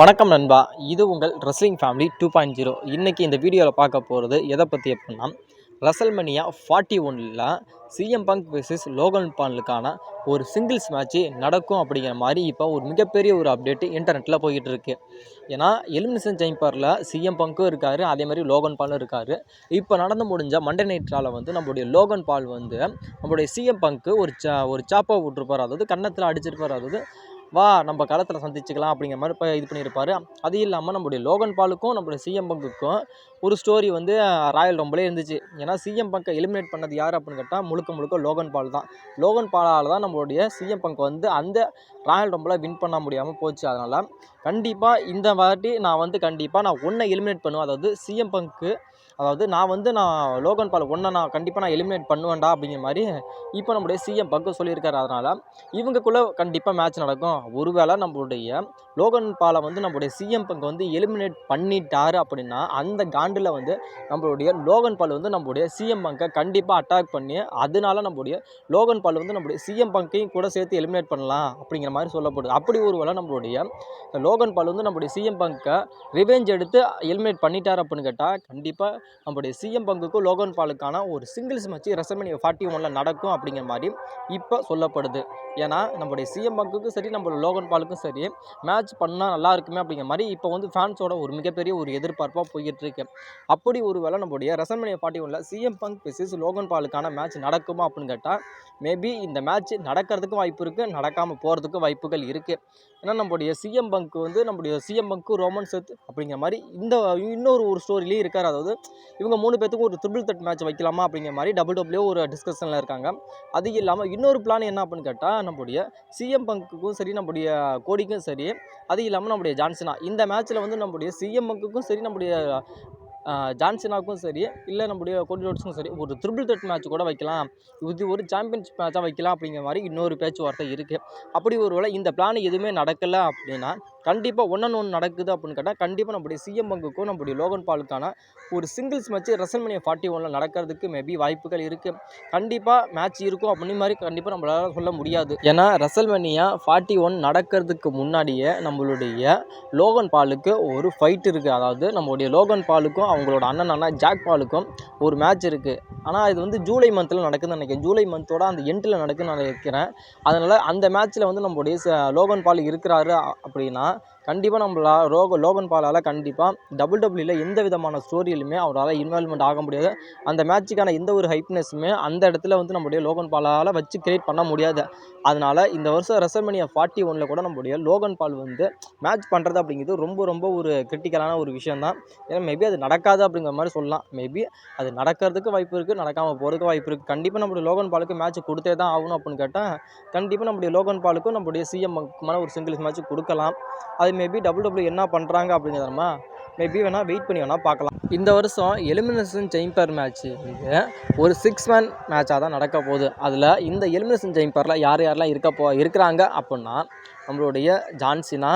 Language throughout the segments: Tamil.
வணக்கம் நண்பா, இது உங்கள் ரெஸ்லிங் ஃபேமிலி 2.0. இன்றைக்கி இந்த வீடியோவில் பார்க்க போகிறது எதை பற்றி அப்படின்னா, ரெசல்மேனியா 41ல் சிஎம் பங்க் வெர்சஸ் லோகன் பாலுக்கான ஒரு சிங்கிள்ஸ் மேட்ச்சு நடக்கும் அப்படிங்கிற மாதிரி இப்போ ஒரு மிகப்பெரிய ஒரு அப்டேட்டு இன்டர்நெட்டில் போய்கிட்டு இருக்கு. ஏன்னா எலிமினேஷன் சேம்பரில் சிஎம் பங்க்கும் இருக்கார், அதே மாதிரி லோகன் பாலும் இருக்கார். இப்போ நடந்து முடிஞ்ச மண்டே நைட் ராவில் வந்து நம்மளுடைய லோகன் பால் வந்து நம்மளுடைய சிஎம் பங்க்கு ஒரு சாப்பா விட்டுருப்பார், அதாவது கன்னத்தில் அடிச்சிருப்பார். அதாவது வா நம்ம களத்தில் சந்திச்சுக்கலாம் அப்படிங்கிற மாதிரி இப்போ இது பண்ணியிருப்பார். அது இல்லாமல் நம்மளுடைய லோகன் பாலுக்கும் நம்மளுடைய சிஎம் பங்குக்கும் ஒரு ஸ்டோரி வந்து ராயல் ரம்பிளே இருந்துச்சு. ஏன்னா சிஎம் பங்கை எலிமினேட் பண்ணது யார் அப்படின்னு கேட்டால் முழுக்க லோகன் பால் தான். லோகன் பாலால் தான் நம்மளுடைய சிஎம் பங்க் வந்து அந்த ராயல் ரம்பிளை வின் பண்ண முடியாமல் போச்சு. அதனால் கண்டிப்பாக இந்த வாட்டி நான் ஒன்றை எலிமினேட் பண்ணுவேன். அதாவது சிஎம் பங்க்கு, அதாவது நான் லோகன் பால் நான் கண்டிப்பாக எலிமினேட் பண்ணுவேன்டா அப்படிங்கிற மாதிரி இப்போ நம்மளுடைய சிஎம் பங்கு சொல்லியிருக்காரு. அதனால் இவங்களுக்குள்ளே கண்டிப்பாக மேட்ச் நடக்கும். ஒருவேளை நம்மளுடைய லோகன் பாலை வந்து நம்மளுடைய சிஎம் பங்கு வந்து எலிமினேட் பண்ணிட்டாரு அப்படின்னா, அந்த காண்டில் வந்து நம்மளுடைய லோகன் பால் வந்து நம்மளுடைய சிஎம் பங்கை கண்டிப்பாக அட்டாக் பண்ணி, அதனால நம்மளுடைய லோகன் பால் வந்து நம்மளுடைய சிஎம் பங்கையும் கூட சேர்த்து எலிமினேட் பண்ணலாம் அப்படிங்கிற மாதிரி சொல்லப்படுது. அப்படி ஒரு வேளை நம்மளுடைய லோகன் பால் வந்து நம்மளுடைய சிஎம் பங்கை ரிவெஞ்ச் எடுத்து எலிமினேட் பண்ணிட்டார் அப்படின்னு கேட்டால், கண்டிப்பாக நம்மளுடைய சிஎம் பங்குக்கும் லோகன் பாலுக்கான ஒரு சிங்கிள்ஸ் மேட்ச் ரெசல்மேனியா 41ல் நடக்கும் அப்படிங்கிற மாதிரி இப்போ சொல்லப்படுது. ஏன்னா நம்மளுடைய சிஎம் பங்குக்கும் சரி, நம்ம லோகன் பாலுக்கும் சரி மேட்ச் பண்ணால் நல்லா இருக்குமே அப்படிங்கிற மாதிரி இப்போ வந்து ஃபேன்ஸோட ஒரு மிகப்பெரிய ஒரு எதிர்பார்ப்பாக போய்கிட்டு இருக்கு. அப்படி ஒரு வேளை நம்மளுடைய ரெசல்மேனியா 41ல் சிஎம் பங்க் வெர்சஸ் லோகன் பாலுக்கான மேட்ச் நடக்குமா அப்படின்னு கேட்டால், மேபி இந்த மேட்ச் நடக்கிறதுக்கும் வாய்ப்பு இருக்குது, நடக்காமல் போகிறதுக்கும் வாய்ப்புகள் இருக்குது. ஏன்னா நம்மளுடைய சிஎம் பங்க் வந்து நம்மளுடைய சிஎம் பங்க்கு ரோமன் செத் அப்படிங்கிற மாதிரி இன்னொரு ஸ்டோரிலேயே இருக்கார். அதாவது இவங்க 3 பேத்துக்கும் ஒரு ட்ரிபிள் த்ரெட் மேட்ச் வைக்கலாமா அப்படிங்கிற மாதிரி WWE ஒரு டிஸ்கஷனில் இருக்காங்க. அது இல்லாமல் இன்னொரு பிளான் என்ன அப்படின்னு கேட்டால், நம்மளுடைய சிஎம் பங்குக்கும் சரி, நம்மளுடைய கோடிக்கும் சரி, அது இல்லாமல் நம்மளுடைய ஜான்சினா, இந்த மேட்ச்சில் வந்து நம்மளுடைய சிஎம் பங்குக்கும் சரி, நம்மளுடைய ஜான்சினாவுக்கும் சரி, இல்லை நம்மளுடைய கோடி ரோட்ஸுக்கும் சரி, ஒரு ட்ரிபிள் த்ரெட் மேட்ச் கூட வைக்கலாம், இது ஒரு சாம்பியன்ஷிப் மேட்சாக வைக்கலாம் அப்படிங்கிற மாதிரி இன்னொரு பேச்சுவார்த்தை இருக்குது. அப்படி ஒரு வேளை இந்த பிளான் எதுவுமே நடக்கலை அப்படின்னா, கண்டிப்பாக ஒன்று நடக்குது அப்படின்னு கேட்டால், கண்டிப்பாக நம்மளுடைய சிஎம் பங்குக்கும் நம்மளுடைய லோகன் பாலுக்கான ஒரு சிங்கிள்ஸ் மேட்ச் ரெசல்மேனியா 41ல் நடக்கிறதுக்கு மேபி வாய்ப்புகள் இருக்குது. கண்டிப்பாக மேட்ச் இருக்கும் அப்படின்னு மாதிரி கண்டிப்பாக நம்மளால் சொல்ல முடியாது. ஏன்னா ரெசல்மேனியா 41 நடக்கிறதுக்கு முன்னாடியே நம்மளுடைய லோகன் பாலுக்கு ஒரு ஃபைட் இருக்குது. அதாவது நம்மளுடைய லோகன் பாலுக்கும் அவங்களோட அண்ணனான ஜாக் பாலுக்கும் ஒரு மேட்ச் இருக்குது. ஆனால் இது வந்து ஜூலை மந்தில் நடக்குதுன்னு நினைக்கிறேன். ஜூலை மந்தோட அந்த எண்டில் நடக்குதுன்னு நினைக்கிறேன். அதனால் அந்த மேட்ச்சில் வந்து நம்மளுடைய லோகன் பால் இருக்கிறாரு அப்படின்னா, கண்டிப்பாக லோகன் பாலால் கண்டிப்பாக WWE எந்த விதமான ஸ்டோரியிலுமே அவரால் இன்வால்வ்மெண்ட் ஆக முடியாது. அந்த மேட்சுக்கான எந்த ஒரு ஹைப்னஸுமே அந்த இடத்துல வந்து நம்மளுடைய லோகன் பாலால் வச்சு கிரியேட் பண்ண முடியாது. அதனால் இந்த வருஷம் ரெசல்மேனியா 41ல் கூட நம்மளுடைய லோகன் பால் வந்து மேட்ச் பண்ணுறது அப்படிங்கிறது ரொம்ப ஒரு கிரிட்டிக்கலான ஒரு விஷயம் தான். ஏன்னா மேபி அது நடக்காது அப்படிங்கிற மாதிரி சொல்லலாம். மேபி அது நடக்கிறதுக்கு வாய்ப்பு இருக்குது, நடக்காமல் போகிறதுக்கு வாய்ப்பு இருக்குது. கண்டிப்பாக நம்மளுடைய லோகன் பாலுக்கு மேட்ச் கொடுத்தே தான் ஆகணும் அப்படின்னு கேட்டால், கண்டிப்பாக நம்மளுடைய லோகன் பாலுக்கும் நம்மளுடைய சிஎம் பங்குக்குமான ஒரு சிங்கிள்ஸ் மேட்ச் கொடுக்கலாம். அது மேபி WWE என்ன பண்ணுறாங்க அப்படிங்கிறமா மேபி வேணால் வெயிட் பண்ணி வேணால் பார்க்கலாம். இந்த வருஷம் எலிமினேஷன் சேம்பர் மேட்ச்சு வந்து ஒரு 6 மேன் மேட்சாக தான் நடக்க போகுது. அதில் இந்த எலிமினேஷன் சேம்பரில் யாரெல்லாம் இருக்கிறாங்க அப்படின்னா, நம்மளுடைய ஜான்சினா,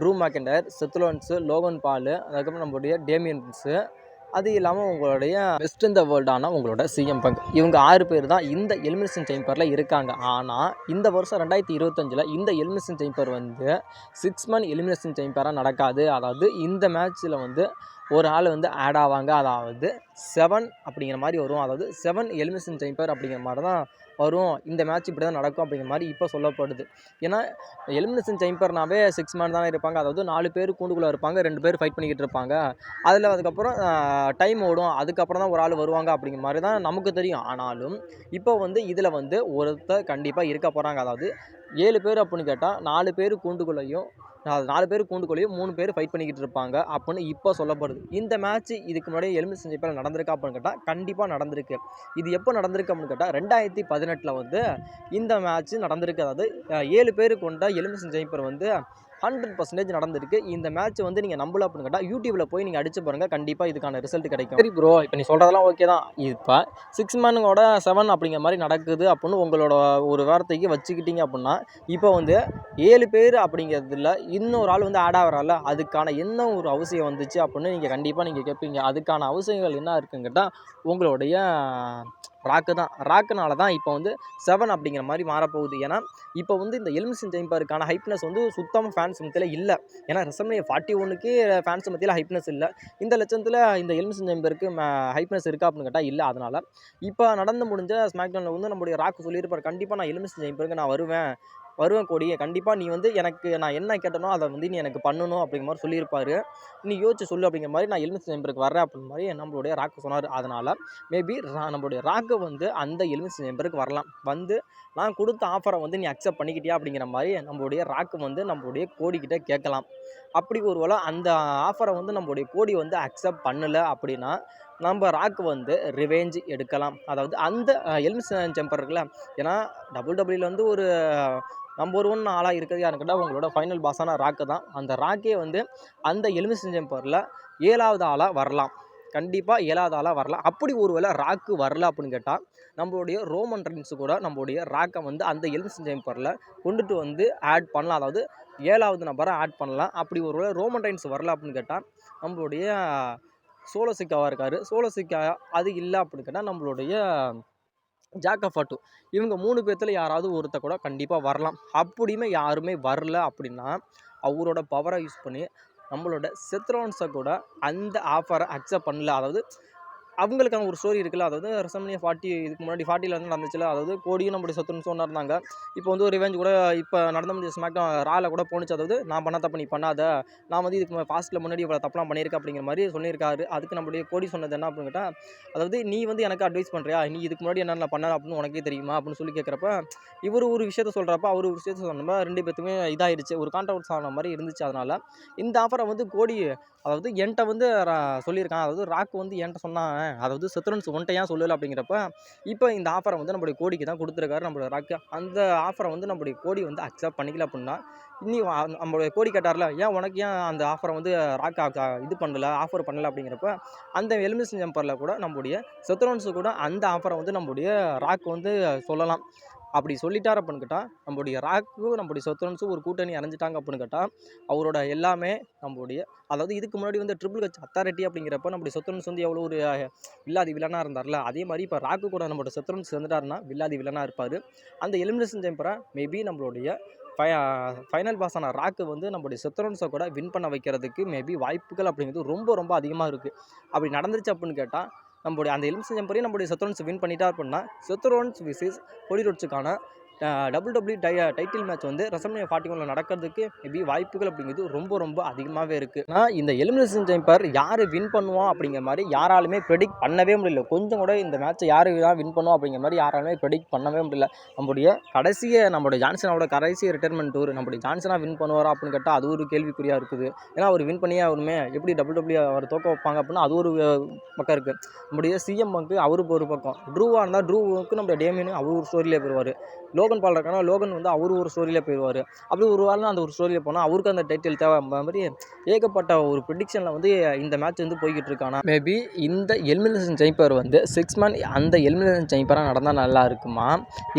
ட்ரூ மேக்கெண்டர், செத் ரோலன்ஸு, லோகன் பால், அதுக்கப்புறம் நம்மளுடைய டேமியன் பிரின்ஸு, அது இல்லாமல் உங்களுடைய பெஸ்ட் இன் த வேர்ல்டான உங்களோட சிஎம் பங்க், இவங்க 6 பேர் தான் இந்த எலிமினேஷன் சேம்பரில் இருக்காங்க. ஆனால் இந்த வருஷம் 2025ல் இந்த எலிமினேஷன் சேம்பர் வந்து 6 மேன் எலிமினேஷன் சேம்பராக நடக்காது. அதாவது இந்த மேட்ச்சில் வந்து ஒரு ஆள் வந்து ஆட் ஆவாங்க. அதாவது 7 அப்படிங்கிற மாதிரி வரும். அதாவது 7 எலிமினேஷன் சேம்பர் அப்படிங்கிற மாதிரி தான் வரும். இந்த மேட்ச் இப்படி தான் நடக்கும் அப்படிங்கிற மாதிரி இப்போ சொல்லப்படுது. ஏன்னா எலிமினேஷன் சேம்பர்னாவே 6 மேன் தானே இருப்பாங்க. அதாவது 4 பேர் கூண்டுக்குள்ளே இருப்பாங்க, 2 பேர் ஃபைட் பண்ணிக்கிட்டு இருப்பாங்க. அதில் அதுக்கப்புறம் டைம் ஓடும், அதுக்கப்புறம் தான் ஒரு ஆள் வருவாங்க அப்படிங்கிற மாதிரி தான் நமக்கு தெரியும். ஆனாலும் இப்போ வந்து இதில் வந்து ஒருத்தர் கண்டிப்பாக இருக்க போகிறாங்க. அதாவது 7 பேர் அப்படின்னு கேட்டால் 4 பேர் கூண்டுக்குள்ளேயும் 3 பேர் ஃபைட் பண்ணிக்கிட்டு இருப்பாங்க அப்படின்னு இப்போ சொல்லப்படுது. இந்த மேட்ச் இதுக்கு முன்னாடி எலிமினேஷன் சேம்பரில் நடந்திருக்கா அப்படின்னு கேட்டால், கண்டிப்பாக நடந்திருக்கு. இது எப்போ நடந்திருக்கு அப்படின்னு கேட்டால் 2018ல் வந்து இந்த மேட்ச் நடந்திருக்கு. அதாவது 7 பேர் கொண்ட எலிமினேஷன் சேம்பர் வந்து 100% நடந்திருக்கு. இந்த மேட்ச் வந்து நீங்கள் நம்பல அப்படின்னு கேட்டால் யூடியூப்பில் போய் நீங்கள் அடிச்சு பாருங்கள், கண்டிப்பாக இதுக்கான ரிசல்ட் கிடைக்கும். சரி ப்ரோ, இப்போ நீ சொல்கிறதெல்லாம் ஓகே தான். இப்போ 6 மேனுங்களோட 7 அப்படிங்கிற மாதிரி நடக்குது அப்படின்னு உங்களோட ஒரு வார்த்தைக்கு வச்சுக்கிட்டீங்க அப்படின்னா, இப்போ வந்து 7 பேர் அப்படிங்கிறதுல இன்னொரு ஆள் வந்து ஆட் ஆகிறால, அதுக்கான என்ன ஒரு அவசியம் வந்துச்சு அப்படின்னு நீங்கள் கண்டிப்பாக கேட்பீங்க. அதுக்கான அவசியங்கள் என்ன இருக்குன்னு கேட்டால், உங்களுடைய ராக்கு தான். ராக்குனால தான் இப்போ வந்து 7 அப்படிங்கிற மாதிரி மாறப்போகுது. ஏன்னா இப்போ வந்து இந்த எலிமினேஷன் சேம்பருக்கான ஹைப்னஸ் வந்து சுத்தமாக ஃபேன்ஸ் மத்தியில் இல்லை. ஏன்னா ரெசல்மனியா 41க்கு ஃபேன்ஸ் மத்தியில் ஹைப்னஸ் இல்லை. இந்த லட்சத்தில் இந்த எலிமினேஷன் சேம்பருக்கு ஹைப்னஸ் இருக்கா அப்படின்னு கேட்டால் இல்லை. அதனால் இப்போ நடந்து முடிஞ்ச ஸ்மாக்டவுனில் வந்து நம்முடைய ராக்கு சொல்லியிருப்பார், கண்டிப்பாக நான் எலிமினேஷன் சேம்பருக்கு நான் வருவேன் கோடி, கண்டிப்பாக நீ வந்து எனக்கு நான் என்ன கேட்டனோ அதை வந்து நீ எனக்கு பண்ணணும் அப்படிங்கிற மாதிரி சொல்லியிருப்பார். நீ யோசிச்சு சொல்லு அப்படிங்கிற மாதிரி நான் எலிமினேஷன் சேம்பருக்கு வரேன் அப்படிங்கிற மாதிரி நம்மளுடைய ராக்கு சொன்னார். அதனால் மேபி நம்மளுடைய ராக்கு வந்து அந்த எலிமினேஷன் சேம்பருக்கு வரலாம். வந்து நான் கொடுத்த ஆஃபரை வந்து நீ அக்செப்ட் பண்ணிக்கிட்டியா அப்படிங்கிற மாதிரி நம்மளுடைய ராக்கு வந்து நம்மளுடைய கோடிக்கிட்ட கேட்கலாம். அப்படி ஒரு வேளை அந்த ஆஃபரை வந்து நம்மளுடைய கோடி வந்து அக்செப்ட் பண்ணலை அப்படின்னா நம்ம ராக்கு வந்து ரிவெஞ்ச் எடுக்கலாம். அதாவது அந்த எலிமினேஷன் சேம்பர் இருக்குல்ல, ஏன்னா WWE வந்து ஒரு நம்பர் 1 ஆளாக இருக்கிறது யாருன்னு கேட்டால் உங்களோட ஃபைனல் பாஸான ராக்கு தான். அந்த ராக்கே வந்து அந்த எலிமினேஷன் சேம்பரில் 7வது ஆளாக வரலாம். கண்டிப்பாக 7வது ஆளாக வரலாம். அப்படி ஒரு வேளை ராக்கு வரல அப்படின்னு கேட்டால் நம்மளுடைய ரோமன் ரெயின்ஸ் கூட நம்மளுடைய ராக்கை வந்து அந்த எலிமினேஷன் சேம்பரில் கொண்டுட்டு வந்து ஆட் பண்ணலாம். அதாவது 7வது நபரை ஆட் பண்ணலாம். அப்படி ஒரு வேளை ரோமன் ரெயின்ஸ் வரல அப்படின்னு கேட்டால் நம்மளுடைய சோலோ சிக்காவாக இருக்கார். சோலோ சிக்கா அது இல்லை அப்படின்னு கேட்டால் நம்மளுடைய ஜாக் ஆஃப் ஆர் 2 இவங்க 3 பேர்த்தில் யாராவது ஒருத்தர் கூட கண்டிப்பாக வரலாம். அப்படியுமே யாருமே வரல அப்படின்னா அவரோட பவரை யூஸ் பண்ணி நம்மளோட செத்ரோன்ஸை கூட அந்த ஆஃபரை அக்செப்ட் பண்ணல. அதாவது அவங்களுக்கான ஒரு ஸ்டோரி இருக்குல்ல, அதாவது ரெசல்மனியா 40 இதுக்கு முன்னாடி 40ல் வந்து நடந்துச்சுல, அதாவது கோடியும் நம்முடைய செத்ரோன்ஸும் இருந்தாங்க. இப்போ வந்து ஒரு ரிவெஞ்ச் கூட இப்போ நடந்த முடிஞ்ச ஸ்மாக்டவுன் ராவில் கூட போணுச்சு. அதாவது நான் பண்ண தப்பு நீ பண்ணாத, நான் வந்து இதுக்கு ஃபாஸ்ட்டில் முன்னாடி இவ்வளோ தப்புலாம் பண்ணியிருக்கேன் அப்படிங்கிற மாதிரி சொல்லியிருக்காரு. அதுக்கு நம்மளுடைய கோடி சொன்னது என்ன அப்படின்னு கேட்டால், அதாவது நீ வந்து எனக்கு அட்வைஸ் பண்ணுறியா, நீ இதுக்கு முன்னாடி என்னென்ன பண்ண அப்படின்னு உனக்கே தெரியுமா அப்படின்னு சொல்லி கேட்குறப்ப இவர் ஒரு விஷயத்த சொல்கிறப்ப அவர் ஒரு விஷயத்த சொன்னப்ப 2 பேத்துக்குமே இதாகிடுச்சு, ஒரு கான்ட்ரவர்ஸ் ஆன மாதிரி இருந்துச்சு. அதனால் இந்த ஆஃபரை வந்து கோடி அதாவது என்கிட்ட வந்து சொல்லியிருக்கான், அதாவது ராக்கு வந்து என்கிட்ட சொன்னான், அதாவது செத்ரோன்ஸ் ஒன்ட்ட ஏன் சொல்லலை அப்படிங்கிறப்ப இப்போ இந்த ஆஃபரை வந்து நம்மளுடைய கோடிக்கு தான் கொடுத்துருக்காரு நம்மளுடைய ராக்கு. அந்த ஆஃபரை வந்து நம்மளுடைய கோடி வந்து அக்செப்ட் பண்ணிக்கல அப்படின்னா இனி நம்மளுடைய கோடி கேட்டார்ல, ஏன் உனக்கு ஏன் அந்த ஆஃபரை வந்து ராக்கு இது பண்ணல ஆஃபர் பண்ணலை அப்படிங்கிறப்ப அந்த எலிமினேஷன் சேம்பரில் கூட நம்மளுடைய செத்ரோன்ஸு கூட அந்த ஆஃபரை வந்து நம்மளுடைய ராக்கு வந்து சொல்லலாம். அப்படி சொல்லிட்டார் அப்படின்னு கேட்டால் நம்மளுடைய ராக்கும் நம்மளுடைய செத்ரோன்ஸும் ஒரு கூட்டணி அணைஞ்சிட்டாங்க அப்படின்னு கேட்டால் அவரோட எல்லாமே நம்மளுடைய அதாவது இதுக்கு முன்னாடி வந்து ட்ரிபிள் ஹெச் அத்தாரிட்டி அப்படிங்கிறப்ப நம்மளுடைய செத்ரோன்ஸ் வந்து எவ்வளோ ஒரு வில்லாதி வில்லனாக இருந்தார்ல, அதே மாதிரி இப்போ ராக்கு கூட நம்மளோட செத்ரோன்ஸ் வந்துட்டாருன்னா வில்லாதி வில்லனாக இருப்பார். அந்த எலிமினேஷன் சேம்பரை மேபி நம்மளுடைய ஃபைனல் பாஸான ராக்கு வந்து நம்மளுடைய செத்ரோன்ஸை கூட வின் பண்ண வைக்கிறதுக்கு மேபி வாய்ப்புகள் அப்படிங்கிறது ரொம்ப ரொம்ப அதிகமாக இருக்குது. அப்படி நடந்துருச்சு அப்படின்னு கேட்டால் நம்மளுடைய அந்த எலிமினேஷன் சேம்பரையும் நம்மளுடைய செத்ரோன்ஸ் வின் பண்ணிட்டா அப்படின்னா செத்ரோன்ஸ் விசஸ் கோடி ரோட்ஸுக்கான WWE டைட்டில் மேட்ச் வந்து ரெசல்மனியா 41ல் நடக்கிறதுக்கு மேபி வாய்ப்புகள் அப்படிங்கிறது ரொம்ப ரொம்ப அதிகமாகவே இருக்குது. ஆனால் இந்த எலிமினேஷன் சேம்பர் யார் வின் பண்ணுவான் அப்படிங்கிற மாதிரி யாராலுமே ப்ரெடிக்ட் பண்ணவே முடியல. கொஞ்சம் கூட இந்த மேட்ச்சை யார் தான் வின் பண்ணுவோம் அப்படிங்கிற மாதிரி யாராலுமே ப்ரெடிக்ட் பண்ணவே முடியல. நம்மளுடைய ஜான்சனோட கடைசி ரிட்டைர்மெண்ட் டூர் நம்மளுடைய ஜான்சனாக வின் பண்ணுவாரா அப்படின்னு கேட்டால் அது ஒரு கேள்விக்குறியாக இருக்குது. ஏன்னா அவர் வின் பண்ணியே அவருமே எப்படி WWE அவர் தோக்க வைப்பாங்க அப்படின்னா அது ஒரு பக்கம் இருக்குது. நம்முடைய சிஎம் பங்கு அவருக்கு ஒரு பக்கம், ட்ரூவாக இருந்தால் ட்ரூவுக்கு நம்ம டேமியன் அவர் ஒரு ஸ்டோரியிலே போயிடுவார். லோகன் பால் இருக்கானா லோகன் வந்து அவர் ஒரு ஸ்டோரியில் போயிடுவார். அப்படி ஒரு வாரம் அந்த ஒரு ஸ்டோரியில் போனால் அவருக்கு அந்த டைட்டில் தேவை மாதிரி ஏகப்பட்ட ஒரு ப்ரிடிக்ஷனில் வந்து இந்த மேட்ச் வந்து போய்கிட்டு இருக்கானா. மேபி இந்த எலிமினேஷன் சேம்பர் வந்து 6 man அந்த எலிமினேஷன் சேம்பராக நடந்தால் நல்லா இருக்குமா,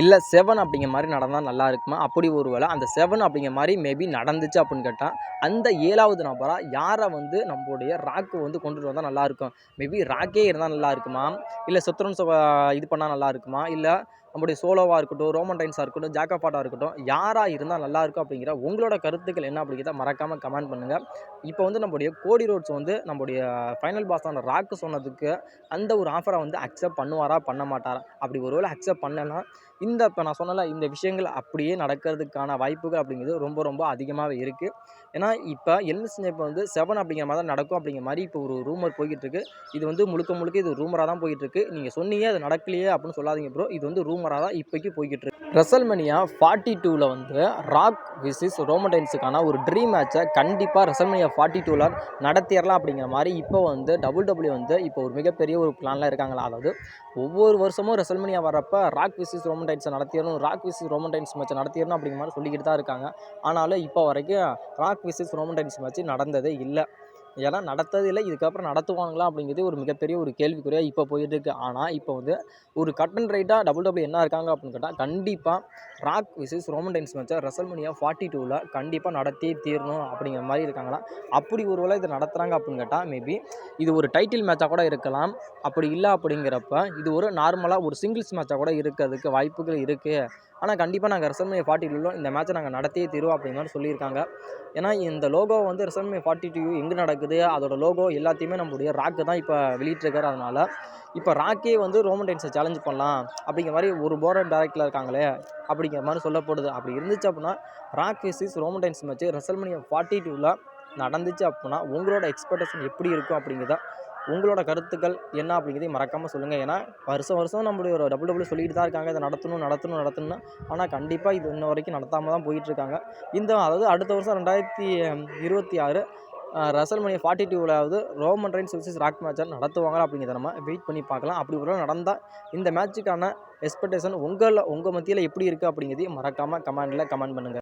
இல்லை 7 அப்படிங்கிற மாதிரி நடந்தால் நல்லா இருக்குமா. அப்படி ஒரு வேளை அந்த 7 அப்படிங்கிற மாதிரி மேபி நடந்துச்சு அப்படின்னு கேட்டால் அந்த 7வது நபராக யாரை வந்து நம்மளுடைய ராக்கு வந்து கொண்டுட்டு வந்தால் நல்லாயிருக்கும். மேபி ராக்கே இருந்தால் நல்லா இருக்குமா, இல்லை செத்ரோன்ஸை இது பண்ணால் நல்லா இருக்குமா, இல்லை நம்முடைய சோலோவாக இருக்கட்டும், ரோமன் ரெயின்ஸாக இருக்கட்டும், ஜாக் ஆஃப் ஆர்ட்டாக இருக்கட்டும், யாராக இருந்தால் நல்லாயிருக்கும் அப்படிங்கிற உங்களோட கருத்துக்கள் என்ன அப்படிங்கிறத மறக்காமல் கமெண்ட் பண்ணுங்கள். இப்போ வந்து நம்முடைய கோடி ரோட்ஸ் வந்து நம்முடைய ஃபைனல் பாஸான ராக்கு சொன்னதுக்கு அந்த ஒரு ஆஃபரை வந்து அக்செப்ட் பண்ணுவாரா பண்ண மாட்டாரா. அப்படி ஒருவேளை அக்செப்ட் பண்ணலைன்னா இப்போ நான் சொன்னல இந்த விஷயங்கள் அப்படியே நடக்கிறதுக்கான வாய்ப்புகள் அப்படிங்கிறது ரொம்ப ரொம்ப அதிகமாகவே இருக்குது. ஏன்னா இப்போ எலிமினேஷன் இப்போ வந்து 7 அப்படிங்கிற மாதிரி தான் நடக்கும் அப்படிங்கிற மாதிரி இப்போ ஒரு ரூமர் போய்கிட்டு இருக்குது. இது வந்து முழுக்க இது ரூமராக தான் போய்கிட்டு இருக்குது. நீங்கள் சொன்னீங்க அது நடக்கலையே அப்படின்னு சொல்லாதீங்க ப்ரோ, இது வந்து ரூமராக தான் இப்போக்கி போய்கிட்டு இருக்கு. ரெசல்மனியா 42ல் வந்து ராக் விசஸ் ரோமன் ரெயின்ஸுக்கான ஒரு ட்ரீம் மேட்சை கண்டிப்பாக ரெசல்மனியா 42ல் நடத்திடலாம் அப்படிங்கிற மாதிரி இப்போ வந்து WWE வந்து இப்போ ஒரு மிகப்பெரிய ஒரு பிளானில் இருக்காங்களா. அதாவது ஒவ்வொரு வருஷமும் ரெசல்மனியா வரப்போ ராக் விசஸ் ரோமன் ரெயின்ஸை நடத்திடணும், ராக் விசஸ் ரோமன் ரெயின்ஸ் மேட்சை நடத்திடணும் அப்படிங்கிற மாதிரி சொல்லிக்கிட்டு தான் இருக்காங்க. ஆனாலும் இப்போ வரைக்கும் Rock versus Roman Reigns match நடந்ததே இல்லை. ஏன்னா நடத்தது இல்லை, இதுக்கப்புறம் நடத்துவாங்களா அப்படிங்கிறது ஒரு மிகப்பெரிய ஒரு கேள்விக்குறியாக இப்போ போயிட்டு இருக்கு. ஆனால் இப்போ வந்து ஒரு கட் அண்ட் ரைட்டாக WWE என்ன இருக்காங்க அப்படின்னு கேட்டால், கண்டிப்பாக ராக் விசஸ் ரோமன் ரெயின்ஸ் மேட்சை ரெசல்மனியா 42ல் கண்டிப்பாக நடத்தியே தீரணும் அப்படிங்கிற மாதிரி இருக்காங்களா. அப்படி ஒரு வேளை இதை நடத்துகிறாங்க அப்படின்னு கேட்டால் மேபி இது ஒரு டைட்டில் மேட்சாக கூட இருக்கலாம். அப்படி இல்லை அப்படிங்கிறப்ப இது ஒரு நார்மலாக ஒரு சிங்கிள்ஸ் மேட்சாக கூட இருக்கிறதுக்கு வாய்ப்புகள் இருக்குது. ஆனால் கண்டிப்பாக நாங்கள் ரெசல்மனியா 42 இந்த மேட்சை நாங்கள் நடத்தியே தீருவோம் அப்படிங்கிற மாதிரி சொல்லியிருக்காங்க. ஏன்னா இந்த லோகோ வந்து ரெசல்மனியா 42 எங்கே நடக்குது, அதோட லோகோ எல்லாத்தையுமே நம்மளுடைய ராக்கு தான் இப்போ வெளியிட்டிருக்காரு. அதனால் இப்போ ராக்கே வந்து ரோமன் ரெயின்ஸை சேலஞ்ச் பண்ணலாம் அப்படிங்கிற மாதிரி ஒரு போர்ட் அண்ட் டைரக்டில் இருக்காங்களே அப்படிங்கிற மாதிரி சொல்லப்படுது. அப்படி இருந்துச்சு அப்படின்னா Rock versus Roman Reigns match WrestleMania 42ல் நடந்துச்சு அப்படின்னா உங்களோட எக்ஸ்பெக்டேஷன் எப்படி இருக்கும் அப்படிங்கிறத, உங்களோட கருத்துக்கள் என்ன அப்படிங்கிறதையும் மறக்காமல் சொல்லுங்கள். ஏன்னா வருஷம் நம்மளுடைய ஒரு WWE சொல்லிட்டு தான் இருக்காங்க இதை நடத்தணும்னு. ஆனால் கண்டிப்பாக இது இன்ன வரைக்கும் நடத்தாமல் தான் போயிட்டுருக்காங்க. அதாவது அடுத்த வருஷம் 2026 ரெசல்மனியா 42வது ரோமன் ரெயின்ஸ் விசஸ் ராக் மேட்சை நடத்துவாங்க அப்படிங்கிறத நம்ம வெயிட் பண்ணி பார்க்கலாம். அப்படி ஒரு நடந்தால் இந்த மேட்சுக்கான எக்ஸ்பெக்டேஷன் உங்கள் மத்தியில் எப்படி இருக்குது அப்படிங்கிறதையும் மறக்காமல் கமெண்ட் பண்ணுங்கள்.